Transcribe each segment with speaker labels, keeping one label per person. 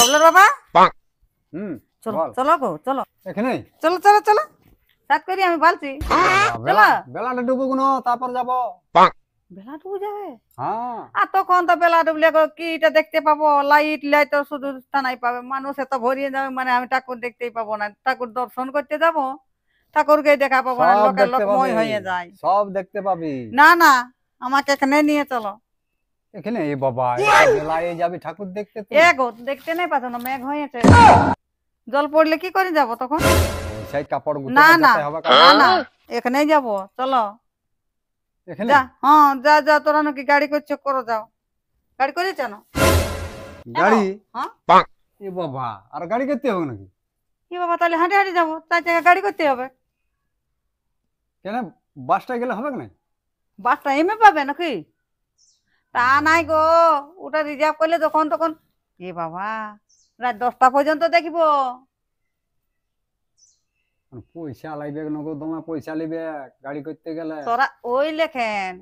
Speaker 1: বাবলার বাবা
Speaker 2: হুম
Speaker 1: চলো
Speaker 2: বল
Speaker 1: চলো গো চলো
Speaker 2: এখানে
Speaker 1: চলো চলো চলো সাত করি আমি বলছি
Speaker 2: বেলা বেলাটা ডুবো কোনো তারপর যাব
Speaker 1: বেলা ডুবে যাবে
Speaker 2: হ্যাঁ
Speaker 1: আর তখন তো বেলা ডুবলে কিটা দেখতে পাবো লাইট লাইট তো শুধু টানাই পাবে মানুষ এত ভরিয়ে যাবে মানে আমি ঠাকুর দেখতেই পাবো না ঠাকুর দর্শন করতে যাব ঠাকুরকে দেখা পাবো না
Speaker 2: সব
Speaker 1: লোকের
Speaker 2: দেখতে
Speaker 1: লোকময়
Speaker 2: পাবি
Speaker 1: হয়ে যায়
Speaker 2: সব দেখতে পাবি
Speaker 1: না না আমাকে এখানে নিয়ে চলো
Speaker 2: এখানে এই বাবা বেলায় যাবি ঠাকুর দেখতে তো
Speaker 1: গো দেখতে নাই পাচ্ছ না মেঘ হয়েছে জল পড়লে কি করে যাব তখন
Speaker 2: সেই কাপড়
Speaker 1: না
Speaker 2: গুছিয়ে
Speaker 1: না
Speaker 2: যেতে হবে
Speaker 1: না না এখানেই যাব চলো
Speaker 2: এখানে
Speaker 1: যা হ্যাঁ যা যা তোরা নাকি গাড়ি করছো করো যাও গাড়ি করেছ না
Speaker 2: গাড়ি
Speaker 1: হ্যাঁ
Speaker 2: এ বাবা আর গাড়ি করতে হবে নাকি
Speaker 1: কি বাবা তাহলে হাঁটে হাঁটে যাবো 4 চাকা গাড়ি করতে হবে
Speaker 2: কেন বাসটা গেলে হবে না
Speaker 1: বাসটা এমে পাবে নাকি তা নাই গো ওটা রিজার্ভ করলে যখন তখন এ বাবা রাত 10টা পর্যন্ত দেখিব
Speaker 2: পয়সা লাগবে নগদ তোমার পয়সা লিবে গাড়ি করতে গেলে
Speaker 1: তোরা ওই লেখেন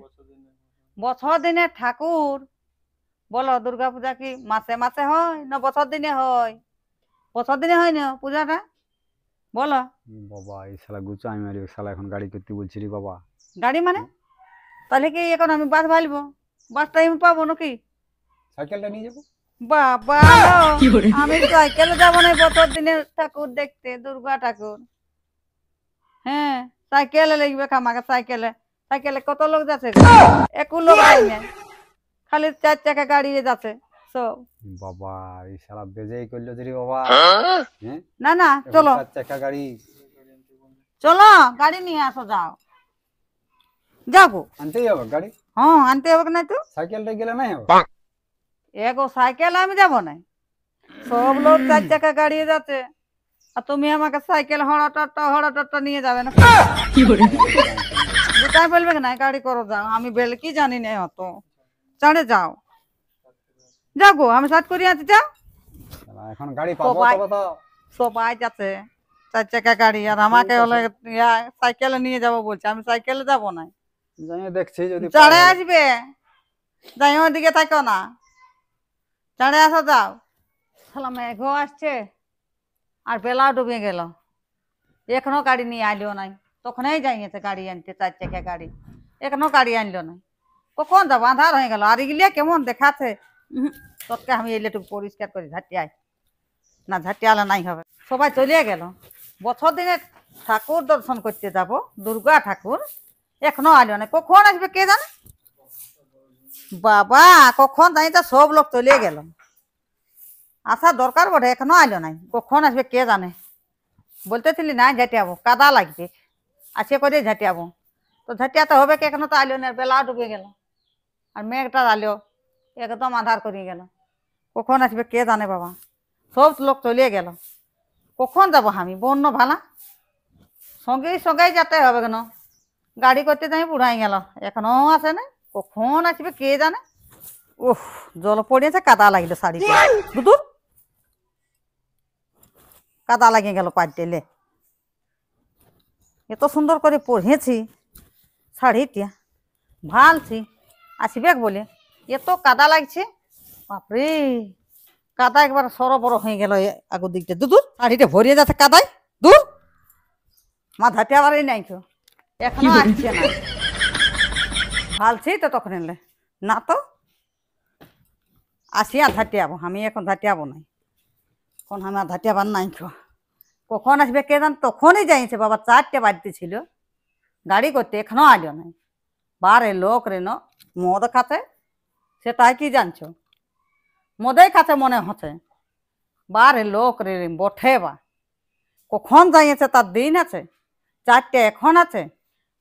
Speaker 1: বছর দিনে ঠাকুর বলো দুর্গা পূজা কি মাসে মাসে হয় না বছর দিনে হয় বছর দিনে হয় না পূজাটা বলো
Speaker 2: বাবা এই শালা গুচাই মারি শালা এখন গাড়ি করতে বলছি রে বাবা
Speaker 1: গাড়ি মানে তাহলে কি এখন আমি বাস ভালবো বাস টাইম পাবো নাকি
Speaker 2: সাইকেলটা নিয়ে যাবো
Speaker 1: বাবা আমি সাইকেলে যাবো না বছর দিনে ঠাকুর দেখতে দুর্গা ঠাকুর হ্যাঁ সাইকেলে লিখবে আমাকে সাইকেলে সাইকেলে কত লোক যাচ্ছে একু লোক যাই না খালি 4 চাকা গাড়ি যাচ্ছে সব
Speaker 2: বাবা এই শালা বেজেই করলো রে বাবা হ্যাঁ
Speaker 1: না না চলো
Speaker 2: 4 চাকা গাড়ি
Speaker 1: চলো গাড়ি নিয়ে আসো যাও যাবো
Speaker 2: আনতেই হবে গাড়ি
Speaker 1: হ্যাঁ আনতে হবে না তো
Speaker 2: সাইকেলটা গেলে নাই হবে
Speaker 1: এগো সাইকেল আমি যাবো না সব লোক 4 চাকা গাড়ি যাচ্ছে আর তুমি আমাকে সাইকেল হড়াটা নিয়ে যাবে না দুটাই বলবে না গাড়ি করো যাও আমি বেল কি জানি না অত চড়ে যাও যাও গো আমি সাত করি আছি যাও
Speaker 2: শালা এখন গাড়ি পাবো তবে তো
Speaker 1: সবাই যাচ্ছে 4 চাকা গাড়ি আর আমাকে হলে সাইকেলে নিয়ে যাবো বলছে আমি সাইকেলে যাবো না
Speaker 2: যাই দেখছি যদি
Speaker 1: চড়ে আসবে যাই ওদিকে থাকো না চড়ে আসো যাও শালা মেঘও আসছে আর বেলাও ডুবে গেল এখনো গাড়ি নিয়ে আইলো নাই তখনই যাইছে গাড়ি আনতে 4 চাকা গাড়ি এখনো গাড়ি আনলো নাই কখন যাবো আধার হয়ে গেল আর এগুলিয়া কেমন দেখাচ্ছে তোকে আমি এলেটুকু পরিষ্কার করে ঝাঁটিয়াই না ঝাঁটিয়ালে নাই হবে সবাই চলিয়ে গেল বছর দিনে ঠাকুর দর্শন করতে যাব দুর্গা ঠাকুর এখনো আইলো না কখন আসবে কে জানে বাবা কখন জানি তো সব লোক চলিয়ে গেল আসা দরকার বটে এখনো আইলো নাই কখন আসবে কে জানে বলতেছিলি না ঝাঁটিয়াবো কাদা লাগবে আছে করে ঝাঁটিয়াবো তো ঝাঁটিয়াতে হবে কি এখনো তো আইলো না বেলা ডুবে গেল আর মেঘটা আলো একদম আধার করে গেল কখন আসবে কে জানে বাবা সব লোক চলিয়ে গেল কখন যাবো আমি বন্য ভালা সঙ্গেই সঙ্গেই যেতে হবে কেন গাড়ি করতে যাই বুড়াই গেল এখনো আসে না কখন আসবে কে জানে উফ জল পড়িয়েছে কাদা লাগিল শাড়িতে দুদূর কাদা লাগিয়ে গেল পাঁচ দিলে এত সুন্দর করে পড়েছি শাড়িটা ভালছি আসবে বলে এত কাদা লাগছে বাপরে কাদা একবার সরবর হয়ে গেল আগের দিকটা দূর শাড়িটা ভরিয়ে যাচ্ছে কাদায় দূর মাথাতে আবার এই নাই তো এখনো আসছে না ভালছি তো তখন এলে না তো আসি আর ঝাঁটিয়াবো আমি এখন ঝাঁটিয়াবো নাই এখন আমি আর ঝাঁটিয়াবার নাই কখন আসবে কে জান তখনই যাইছে বাবা 4টে বাড়িতে ছিল গাড়ি করতে এখনো আইলো নাই বারে লোক রেনো মদ খাতে সেটাই কি জানছো মদেই খাতে মনে হচ্ছে বারে লোক রে বঠে বা কখন যাইছে তার দিন আছে 4টে এখন আছে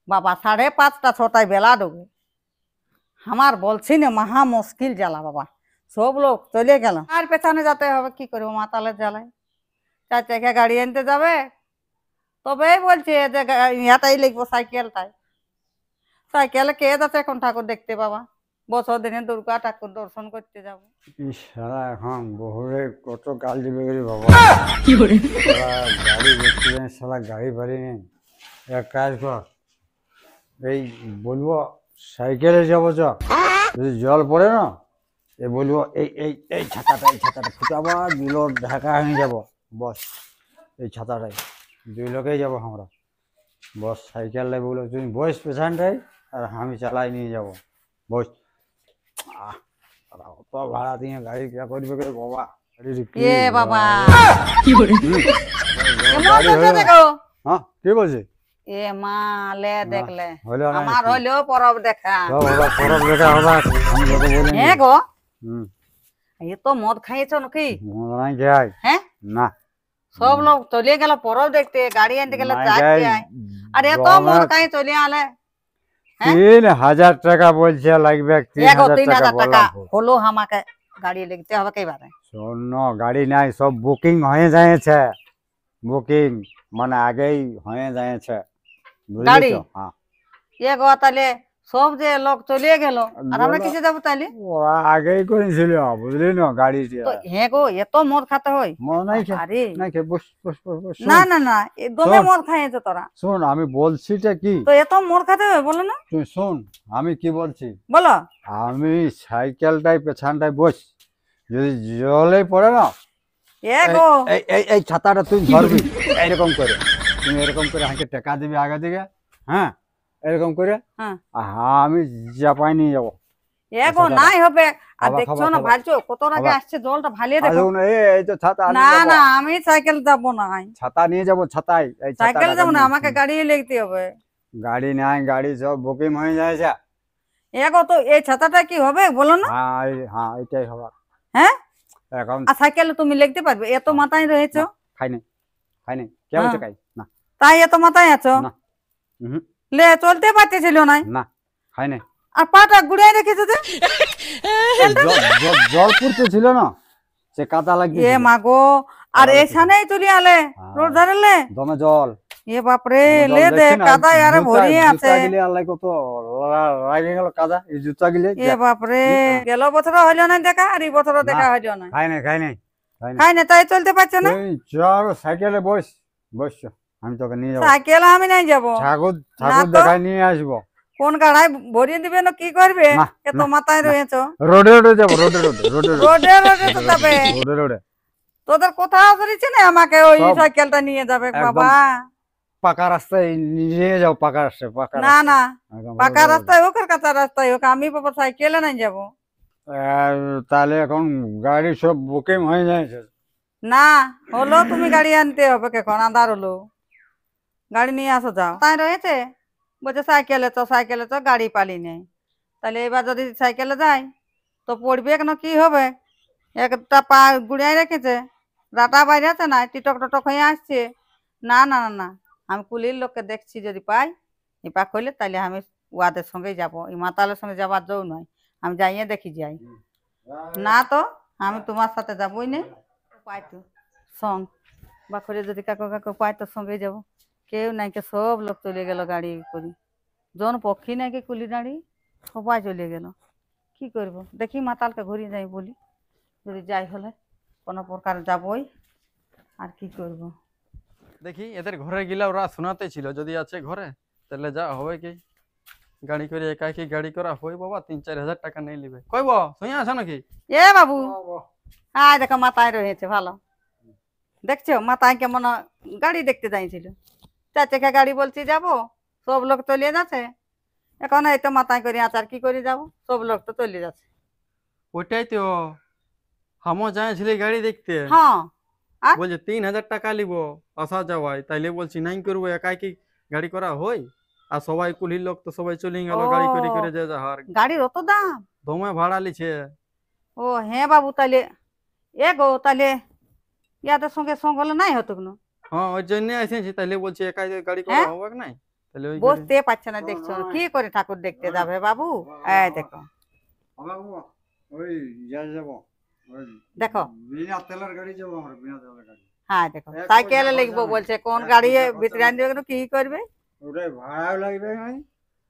Speaker 1: বাবা 5:30টা 6টায় বেলা ডুবে আমার বলছি না মহা মুশকিল জ্বালা বাবা সব লোক চলে গেল আর পেছনে যেতে হবে কি করবো মাতালের জ্বালায় 4 চাকা গাড়ি আনতে যাবে তবেই বলছে যে ইয়াটাই লিখবো সাইকেলটাই সাইকেলে কে যাচ্ছে এখন ঠাকুর দেখতে বাবা বছর দিনে দুর্গা ঠাকুর দর্শন করতে যাব
Speaker 2: শালা এখন বহুরে কত গাল দিবে রে বাবা গাড়ি দেখতে যাই শালা গাড়ি বাড়ি নেই এক কাজ কর এই বলবো সাইকেলে যাবো চ যদি জল পড়ে না এ বলবো এই ছাতাটা ফুটাবো, দুই লোক ঢাকা হয়ে যাব, বস এই ছাতাটাই দুই লোকেই যাব আমরা, বস সাইকেলে বললো তুমি বস পেছানটাই আর আমি চালাই নিয়ে যাব, বস। আহ, শালা অত ভাড়া দিয়ে গাড়ি কে করবে কে বাবা, গাড়ির কি
Speaker 1: এ বাবা
Speaker 2: হুম,
Speaker 1: কেমন
Speaker 2: গাড়ি
Speaker 1: করছো
Speaker 2: হলো।
Speaker 1: দেখো।
Speaker 2: হ্যাঁ কি বলছি
Speaker 1: এ মা লে দেখলে
Speaker 2: হলো না
Speaker 1: আমার হইলেও পরব দেখা।
Speaker 2: তো বাবা পরব দেখা হবে, আমি তোকে বলি
Speaker 1: হ্যাঁ গো,
Speaker 2: হুম
Speaker 1: এ তো মদ খাইয়েছো নাকি?
Speaker 2: মনে নাই যাই
Speaker 1: হ্যাঁ,
Speaker 2: না
Speaker 1: সব লোক চলে গেল পরব দেখতে, গাড়ি আনতে গেলে
Speaker 2: নাই
Speaker 1: চারটে
Speaker 2: যাই,
Speaker 1: আয়। আর এত মদ খাই চলে আলে। হ্যাঁ?
Speaker 2: 3000 টাকা বলছে লাগবে,
Speaker 1: এগো
Speaker 2: 3000 টাকা
Speaker 1: 3000 টাকা
Speaker 2: বললাম।
Speaker 1: হলো আমাকে গাড়ি লিখতে হবে কেবারে।
Speaker 2: শোন গাড়ি নাই, সব বুকিং হয়ে যায়ছে, বুকিং মানে আগেই হয়ে যায়ছে, বুঝলি
Speaker 1: গাড়ি?
Speaker 2: তো? হ্যাঁ
Speaker 1: এ গো তাহলে সব যে লোক চলে গেল আর আমরা
Speaker 2: গেলো।
Speaker 1: কিসে যাবো তাহলে?
Speaker 2: ওরা আগেই করেছিল বুঝলি না গাড়ি
Speaker 1: তো হ্যাঁ গো এত মদ খাতে হয়?
Speaker 2: মনে নাই খে
Speaker 1: আরে
Speaker 2: নাই খে বস বস বস বস,
Speaker 1: না
Speaker 2: শোন,
Speaker 1: না না, একদমই
Speaker 2: শোন।
Speaker 1: মদ খাইয়েছো তোরা।
Speaker 2: শোন আমি বলছিটা কি,
Speaker 1: তো এত মদ খাতে হয় বলো না,
Speaker 2: তুই শোন আমি কি বলছি,
Speaker 1: বলো।
Speaker 2: আমি সাইকেলটাই পেছানটাই বস, যদি জলে পড়ে না
Speaker 1: এ গো
Speaker 2: এই ছাতাটা তুই ধরবি এইরকম করে, তুমি এরকম করে হাঁকে টেকা দিবি আগে দিকে, হ্যাঁ এরকম করে,
Speaker 1: হ্যাঁ
Speaker 2: আমি চাপাই নিয়ে যাবো।
Speaker 1: এ গো নাই হবে। আর
Speaker 2: খাবা,
Speaker 1: দেখছো
Speaker 2: খাবা,
Speaker 1: না
Speaker 2: খাবা।
Speaker 1: ভাবছো কত আগে
Speaker 2: খাবা।
Speaker 1: আসছে জলটা ভালিয়ে দেখো।
Speaker 2: আসুন, এই তো ছাতা
Speaker 1: না
Speaker 2: নিয়ে যাবো,
Speaker 1: না আমি সাইকেল যাবো না,
Speaker 2: ছাতা নিয়ে যাবো, ছাতাই এই
Speaker 1: সাইকেল
Speaker 2: ছাতাটাকে
Speaker 1: যাবো না,
Speaker 2: নিয়ে।
Speaker 1: আমাকে গাড়ি লিখতে হবে।
Speaker 2: গাড়ি নাই, গাড়ি সব বুকিং হয়ে যায়ছে।
Speaker 1: এ গো তো এই ছাতাটা কি হবে বলো না?
Speaker 2: হ্যাঁ এটাই হবে
Speaker 1: হ্যাঁ,
Speaker 2: এখন।
Speaker 1: আর সাইকেলে তুমি লিখতে পারবে? এত মাথায় রয়েছো।
Speaker 2: খাই নাই কে বলছে খাই না,
Speaker 1: তাই এত মাথায় আছো?
Speaker 2: না হুম,
Speaker 1: লে চলতে পারতেছিল না,
Speaker 2: না খাই নাই,
Speaker 1: আর পাটা গুড়াই রেখেছো যে।
Speaker 2: জল পড়তে ছিল না, সে কাদা
Speaker 1: এ
Speaker 2: লাগিয়ে
Speaker 1: মা গো, আর
Speaker 2: জল
Speaker 1: এখানেই তুলি আলে রোড ধারেলে।
Speaker 2: দমে জল,
Speaker 1: এ বাপরে
Speaker 2: জল
Speaker 1: লে দে
Speaker 2: দেখছি না,
Speaker 1: কাদায় আরে ভরি আছে।
Speaker 2: জুতা গিলে আল্লাহ কত লাগে গেল কাদা, এই জুতা গিলে
Speaker 1: এ বাপরে গেল বছর হইল না দেখা, আর এই বছর দেখা হইল না।
Speaker 2: খাই নাই
Speaker 1: খাই না তাই চলতে পারছো না?
Speaker 2: তুই চল সাইকেলে বস, আমি তোকে নিয়ে যাবো,
Speaker 1: সাইকেল আমি নাই যাবো।
Speaker 2: ঠাকুর
Speaker 1: না তো।
Speaker 2: দেখায় নিয়ে আসবো,
Speaker 1: কোন গাড়ায় ভরিয়ে দিবে না কি করবে?
Speaker 2: না,
Speaker 1: এত
Speaker 2: না,
Speaker 1: মাথায়
Speaker 2: না।
Speaker 1: রয়েছো।
Speaker 2: রোডে যাবো, রোডে
Speaker 1: রোডে রোডে তো যাবে।
Speaker 2: রোডে
Speaker 1: তোদের কোথাও ধরেছে না আমাকে ওই
Speaker 2: সব
Speaker 1: সাইকেলটা নিয়ে যাবে
Speaker 2: একদম
Speaker 1: বাবা?
Speaker 2: পাকা রাস্তায় নিয়ে যাও, পাকা রাস্তায়,
Speaker 1: না না,
Speaker 2: একদম
Speaker 1: পাকা
Speaker 2: road এ।
Speaker 1: রাস্তায় হোক আর কাঁচা রাস্তায় হোক, আমি বাবা সাইকেলে নাই যাবো।
Speaker 2: আর তাহলে এখন গাড়ি সব বুকিং হয়ে যায়ছে,
Speaker 1: না হলো তুমি গাড়ি আনতে হবে, কখন আন্ধার হলো গাড়ি নিয়ে আসো যাও। তাই রয়েছে বলছে সাইকেলে তো গাড়ি পালি নেই। তাহলে এবার যদি সাইকেলে যাই তো পড়বে কেন কি হবে? একটা পা গুড়িয়াই রেখেছে, রাটা বাইরে আছে না, টিটক টটক হয়ে আসছে। না না না না, আমি কুলির লোককে দেখছি যদি পাই এই পাক হইলে তাহলে আমি ওয়াদের সঙ্গেই যাবো, এই মাতালের সঙ্গে যাবার জন্য নয়। আমি যাইয়ে দেখি যাই, না তো আমি তোমার সাথে যাবোই না। পাই তো সঙ্গ বাকরে যদি কাকু পাই তো সঙ্গে যাবো। কেউ নাই, কে সব লোক চলে গেল গাড়ি করি, জন পক্ষী নাই কে কুলি দাঁড়ি সবাই চলে গেল। কি করব দেখি মাতালকে ঘুরিয়ে যাই বলি, যদি যাই হলে কোনো প্রকার যাবই, আর কি করব।
Speaker 3: দেখি এদের ঘরে গিলা ওরা শোনাতে ছিল, যদি আছে ঘরে তাহলে যা হবে কি, গাড়ি করে একাকি গাড়ি করা হই বাবা, 3-4 হাজার টাকা নেই লিবে। কইব শুনে আছো নাকি?
Speaker 1: এ বাবু আয় দেখো মাথায় রয়েছে ভালো, দেখছো মাথায় কেমন গাড়ি দেখতে যাইছিল, 4 চাকা গাড়ি বলছি যাবো, সব লোক চলে যাচ্ছে। এখন এই তো মাথায় করে আচার কি করে যাব, সব লোক তো চলে যাচ্ছে।
Speaker 3: ওইটাই তো হামো যাইছিলি গাড়ি দেখতে,
Speaker 1: হ্যাঁ আর
Speaker 3: বলছে 3,000 টাকা লিব আসা যাওয়ায়, তাইলে বলছি নাই করবো, একাই কি গাড়ি করা হই? আর সবাই কুলির লোক তো সবাই চলে গেল গাড়ি করে করে, যে যাহার
Speaker 1: গাড়ির অত দাম?
Speaker 3: দমে ভাড়া লিছে।
Speaker 1: ও হ্যাঁ বাবু, তাহলে এ গো তাহলে ইয়াদের সঙ্গে সঙ্গ হলে নাই হতো কোনো।
Speaker 3: হ্যাঁ ওই জন্য এসেছি, তাইলে বলছি একাই গাড়ি করা
Speaker 1: হ্যাঁ?
Speaker 3: হবে নাই, তাহলে ওই
Speaker 1: বসতে পারছে না, দেখছো কি করে ঠাকুর দেখতে যাবে বাবু? এই দেখো
Speaker 2: ওই যাবো,
Speaker 1: দেখো
Speaker 2: বিনা তেলের গাড়ি যাবো আমরা, বিনা তেলের গাড়ি।
Speaker 1: হ্যাঁ দেখো সাইকেলে লিখবো বলছে, কোন গাড়ি ভিতরে আন দেবে কি করবে?
Speaker 2: ওটাই ভাড়াও লাগবে নাই,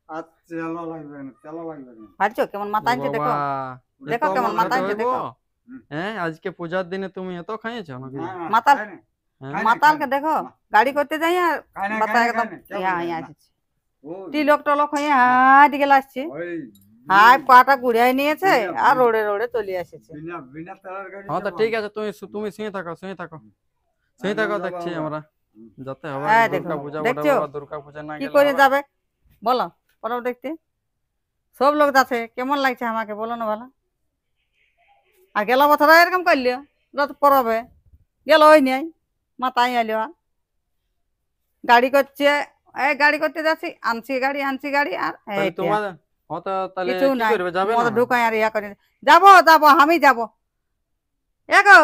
Speaker 2: আর তেলও লাগবে না,
Speaker 1: ভাবছো কেমন মাথা আনছে দেখো,
Speaker 3: বাবা,
Speaker 1: দেখো কেমন মাথা আনছে দেখো।
Speaker 3: হ্যাঁ আজকে পূজার দিনে তুমি এত খাইয়েছো নাকি?
Speaker 1: মাতাল
Speaker 3: হ্যাঁ?
Speaker 1: মাতালকে দেখো গাড়ি করতে যাই আর মাথা একদম ইয়া ইয়া আসছে, টিলক টলক হয়ে হাঁটি গেলে আসছে।
Speaker 2: ওই
Speaker 1: হাই পাটা গুড়াই নিয়েছে আর রোড়ে রোড়ে চলে এসেছে।
Speaker 2: বিনা বিনা তেলের গাড়ি
Speaker 3: হ্যাঁ তো
Speaker 2: যাবো
Speaker 3: ঠিক
Speaker 2: আমরা।
Speaker 3: আছে, তুমি শুয়ে থাকো, শুয়ে থাকো, শুয়ে থাকো, দেখছি আমরা যাতে হবে।
Speaker 1: হ্যাঁ, দেখো,
Speaker 3: দুর্গা পূজা বটে
Speaker 1: দেখছো?
Speaker 3: বাবা, দুর্গা পূজা না
Speaker 1: কি
Speaker 3: গেলে
Speaker 1: করে
Speaker 3: হবে?
Speaker 1: যাবে বলো পরব দেখতে? সব লোক যাচ্ছে, কেমন লাগছে আমাকে বলো না ভালো? আর গেল বছর এরকম করলিও যত পরবে গেল ওই নাই মাথায় আইলো আর গাড়ি করছে, এই গাড়ি করতে যাচ্ছি, আনছি গাড়ি আর
Speaker 3: তাহলে
Speaker 1: এইটা।
Speaker 3: তোমাদের হয়তো তাহলে
Speaker 1: কিছু
Speaker 3: কি
Speaker 1: নাই,
Speaker 3: করবে, যাবে না?
Speaker 1: মদ ঢুকাই আর ইয়া করে যাবো যাবো আমি যাবো এগো।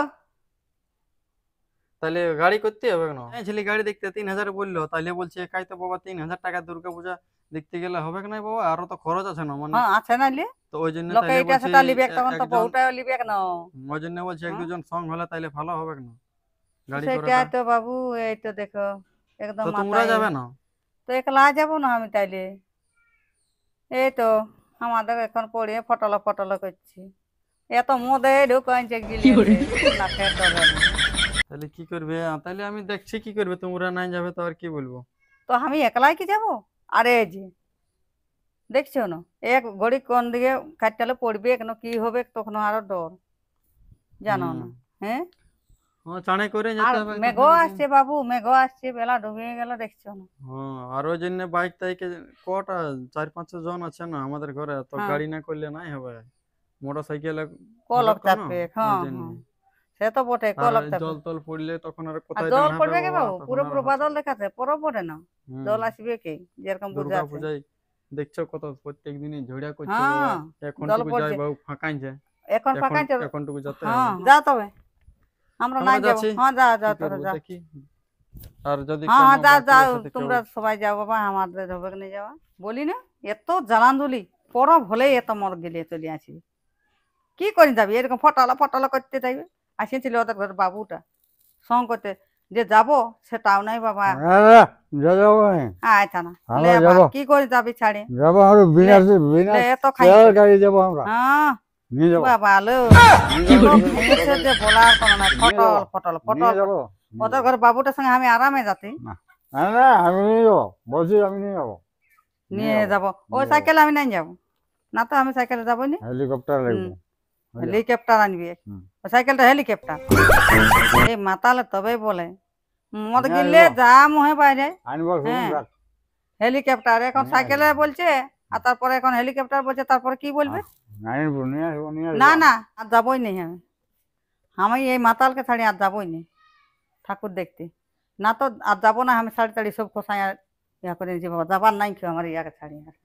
Speaker 3: তাহলে গাড়ি করতে হবে না? এই ছেলে গাড়ি দেখতে 3000 বললো, তাহলে বলছে একাই তো বাবা 3000 টাকা দুর্গা পূজা দেখতে গেলে হবে না বাবা, আরো তো খরচ আছে না মানে।
Speaker 1: হ্যাঁ আছে না লি
Speaker 3: তো ওই জন্য
Speaker 1: লোকে
Speaker 3: তাহলে
Speaker 1: এটা
Speaker 3: বলছি
Speaker 1: সেটা লিবে তখন তো
Speaker 3: একজন,
Speaker 1: বহুটাও লিবে না।
Speaker 3: ওই জন্য বলছি এক
Speaker 1: হ্যাঁ?
Speaker 3: দুজন সঙ্গ হলে তাহলে ভালো হবে না গাড়ি
Speaker 1: সেটাই
Speaker 3: করাটা।
Speaker 1: তো বাবু, এই তো দেখো একদম
Speaker 3: তো তোমরা
Speaker 1: মাথায়।
Speaker 3: যাবে না?
Speaker 1: তো একলা যাবো না আমি তাইলে? এই তো আমাদের এখন পড়ে ফটল ফটল করছি, এত মদে ঢুকাইছে গিলে নাকের ডরে না।
Speaker 3: তাহলে কি করবে? তাহলে আমি দেখছি কি করবে, তোমরা নাই যাবে তো আর কি বলবো।
Speaker 1: তো আমি একলাই কি যাবো? আরে এই যে দেখছো না এক ঘড়ি কোন দিকে কাটলে পড়বে কেন কি হবে তখন আরো ডর, জানো না? হ্যাঁ,
Speaker 3: হ্যাঁ চাঁড়ে করে
Speaker 1: আর
Speaker 3: যেতে হবে
Speaker 1: মেঘও
Speaker 3: কোথাও না
Speaker 1: আসছে বাবু, মেঘও আসছে, বেলা ডুবিয়ে গেল দেখছো না?
Speaker 3: হ্যাঁ, আর ওই জন্য বাইক টাইকে কটা 4-5 জন আছে না আমাদের ঘরে, তো
Speaker 1: হ্যাঁ।
Speaker 3: গাড়ি না করলে নাই হবে। মোটর সাইকেলে
Speaker 1: কলক চাপবে, হ্যাঁ হ্যাঁ সে তো বটে,
Speaker 3: আর
Speaker 1: কলক চাপবে।
Speaker 3: জল টল পড়লে তখন আর
Speaker 1: আর
Speaker 3: কোথায়
Speaker 1: জল
Speaker 3: দাঁড়াবে
Speaker 1: পড়বে কে
Speaker 3: বাবা,
Speaker 1: বাবু?
Speaker 3: তখন
Speaker 1: পুরো
Speaker 3: আর
Speaker 1: পুরো বাদল দেখাচ্ছে, পরও পড়ে না,
Speaker 3: হুম,
Speaker 1: জল আসবে কি যেরকম বুঝে
Speaker 3: দুর্গা
Speaker 1: আছে।
Speaker 3: পূজায় দেখছো কত প্রত্যেক দিনই ঝড়িয়া করছে
Speaker 1: হ্যাঁ,
Speaker 3: বাবা, এখন
Speaker 1: জল
Speaker 3: টুকু যাই
Speaker 1: পড়ছে।
Speaker 3: বাবু ফাঁকাইছে,
Speaker 1: এখন
Speaker 3: এখন
Speaker 1: ফাঁকাই চল।
Speaker 3: এখন টুকু যেতে
Speaker 1: হ্যাঁ
Speaker 3: হবে।
Speaker 1: যা তবে আমরা
Speaker 3: আমরা
Speaker 1: নাই যাবো।
Speaker 3: যাচ্ছি,
Speaker 1: হ্যাঁ যা যা
Speaker 3: কি
Speaker 1: তোরা
Speaker 3: করবো
Speaker 1: যা।
Speaker 3: দেখি। আর যদি
Speaker 1: হ্যাঁ
Speaker 3: কোনো
Speaker 1: যা
Speaker 3: বাকি
Speaker 1: যা
Speaker 3: সাথে কেউ-
Speaker 1: তোমরা সবাই যাও বাবা, আমাদের হবে না যাওয়া। বলি না এত জ্বালান্দুলি পরব হলেই এত মদ গেলে চলে আসবি, কি করে যাবি এরকম ফটালা ফটালা করতে যাইবে? আসেছিল ওদের ঘরের বাবুটা সঙ্গ করতে, যে যাবো সেটাও নাই বাবা।
Speaker 2: হ্যাঁ, যাবো আমি।
Speaker 1: আচ্ছা না
Speaker 2: আমরা
Speaker 1: লে বাবা,
Speaker 2: যাবো।
Speaker 1: কি করে যাবি ছাড়ে?
Speaker 2: যাবো আমরা বিনা বিনা
Speaker 1: লে এত খাই
Speaker 2: তেলের গাড়ি যাবো আমরা,
Speaker 1: হ্যাঁ
Speaker 2: নিয়ে যাবো
Speaker 1: বাবা লো ভেঙেছে যে বলার কোনো না, ফটল ফটল
Speaker 2: নিয়ে
Speaker 1: ফটল।
Speaker 2: যাবো।
Speaker 1: ওদের ঘরের বাবুটার সঙ্গে আমি আরামে যাচ্ছি,
Speaker 2: না না আমি নিয়ে যাবো, বলছি আমি নিয়ে যাবো।
Speaker 1: নিয়ে যাবো। ওই
Speaker 2: নিয়ে
Speaker 1: সাইকেলে আমি নাই যাবো না, তো আমি সাইকেলে যাবো না।
Speaker 2: হেলিকপ্টার লাগবে।
Speaker 1: হেলিকপ্টার আনবি,
Speaker 2: হুম।
Speaker 1: ওই সাইকেলটা হেলিকপ্টার। এই মাতালে তবে বলে মদ
Speaker 2: নিয়ে
Speaker 1: গিললে
Speaker 2: আসবো।
Speaker 1: যা মুহে বাইরে
Speaker 2: আনবো শুনুন
Speaker 1: হ্যাঁ।
Speaker 2: রাখ।
Speaker 1: হেলিকপ্টার এখন
Speaker 2: নিয়ে
Speaker 1: সাইকেলে
Speaker 2: আসবো।
Speaker 1: বলছে, আর তারপরে এখন হেলিকপ্টার বলছে, তারপরে কি বলবে?
Speaker 2: আনবো নিয়ে আসবো নিয়ে আসবো।
Speaker 1: না না আর যাবোই নেই আমি, আমি এই মাতালকে ছাড়ি আর যাবোই নেই ঠাকুর দেখতে। না তো আর যাবো না, আমি শাড়ি টাড়ি সব কোথায় আর ইয়া করে নিয়েছি বাবা, যাবার নাই কেউ আমার ইয়াকে ছাড়ি আর।